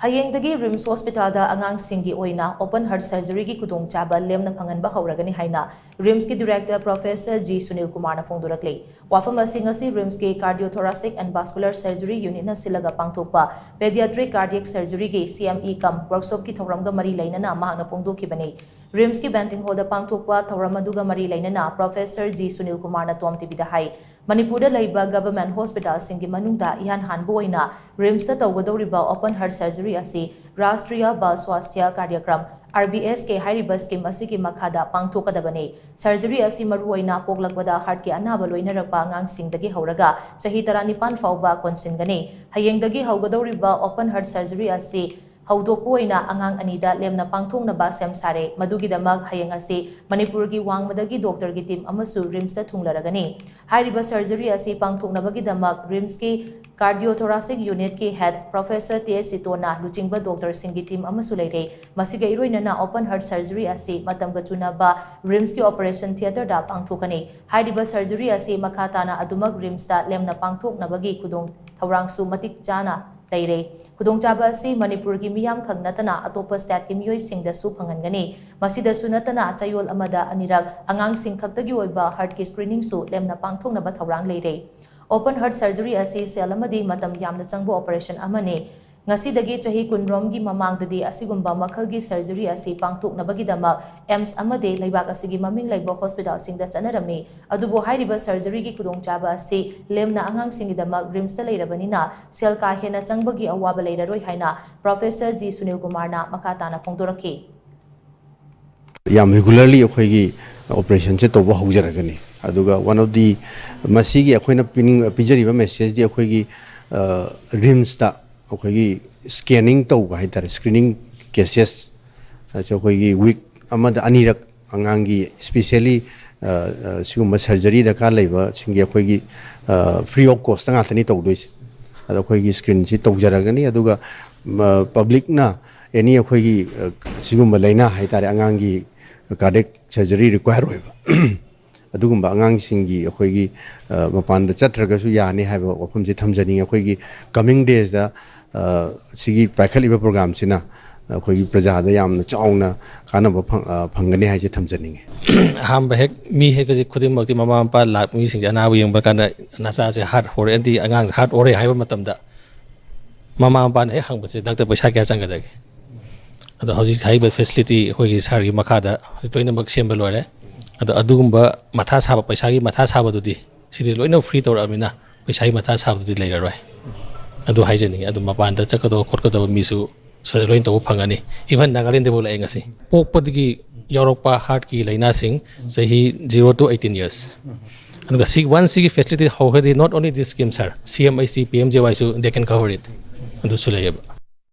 Hayengdagi RIMS Hospital da Angang Shing gi oina open heart surgery gi kudong chaba Lemna Phanghanba Houragani HAINA RIMS ki Director Professor G SUNILKUMAR na phongdorakli wafam asing asi RIMS ki Cardiothoracic and Vascular Surgery Unit na silaga pangthokpa Pediatric Cardiac Surgery gi CME kam workshop ki thawramga mari lainana mahangna phongdokhibani RIMS ki Banting Hall da pangthokpa thawramaduga mari lainana Professor G SUNILKUMAR na TOMTV da hai Manipuri laiba government hospital singi manungda ihan hanbu oina RIMS ta tawgadoriba open heart surgery asi Rashtriya Bal Swasthya Karyakram RBS ke hairiba scheme asigi makhada pangthokadabani surgery asi maru oina poklakbada heart ki anaba loinarapa angang singdagi hauraga chahi 19 fauba konsingani hayengdagi haugadoriba open heart surgery asi Haudokoina Angang Anida Lemna Phanghanba Semsare Madugidamak Hayeng asi Manipurgi Wangmadagi Doctor gi team amasu RIMS ta thunglaragani hairiba surgery asi pangthoknabagidamak RIMS ki Cardiothoracic Unit ki Head Professor T.S. Sitona Luchingba Doctor Singi team amasu leire masiga iroinana open heart surgery asi matamga chunaba RIMS ki operation theater da pangthokani hairiba surgery asi makhatana adumak RIMS ta Lemna Phanghanbagi kudong thawrangsu matik chana Taire, Kudong Chaba si Manipur ki miyam khagnatana atopa stat ki miyoy singda su phangangani masida sunatana chayol amada anirag angang sing khaktagi oiba heart ki screening su lemna pangthoknaba thawrang leire open heart surgery asi sel amadi matam yamna changbu operation amane ngasidagi chahi kunrom gi mamangdadi asigumba makhalgi surgery asi pangthoknabagidama EMS amade laibak asigi maming laiba hospital singda chanarami adubo hairiba surgery gi kudong chaba asi lemna angang singidama RIMS ta leirabanina sel ka hena changbagi awaba leiraroi haina Professor G SUNILKUMAR na makatana phongdorakhi yam regularly akhoi operation se toba haujaragani aduga one of the masigi akhoina pijariba message di akhoi gi RIMS ta akhoi scanning tauba haitare screening cases akhoi week amada anirak angangi especially siguma surgery da ka leiba singi akhoi free of cost nga thani tawdois ado akhoi screen si tawjaragani aduga public na any akhoi siguma laina haitare angangi cardiac surgery require hoiba adugumba angang singi akhoi mapan da chatragasu yani haiba wafam ji thamjani akhoi coming days da sigi pakhaliba program sina akhoi praja da yamna chauna kana ba phangani haije thamjani ham ba hek mi hek ji khudim makti mama pa lak mi sing jana bu yeng ba kana nasa se heart hore anti angang heart ore haiba matamda mama pa ne hang ba se doctor paisa kya changa da ado hoji haiba facility hoi gi sar gi makada toina mak sembal lore ado adugumba matha saba paisa gi matha saba dudi sidi loina free tor amina paisa gi matha saba dudi leira roi ado haijani ado mapan da chakado khotkado misu so loin to phangani even Nagaland debol ai ngasi pokpadgi Europa heart ki laina sing sahi 0 to 18 years and the one sig facility how not only this scheme sir CMIC PMJY so they can cover it and so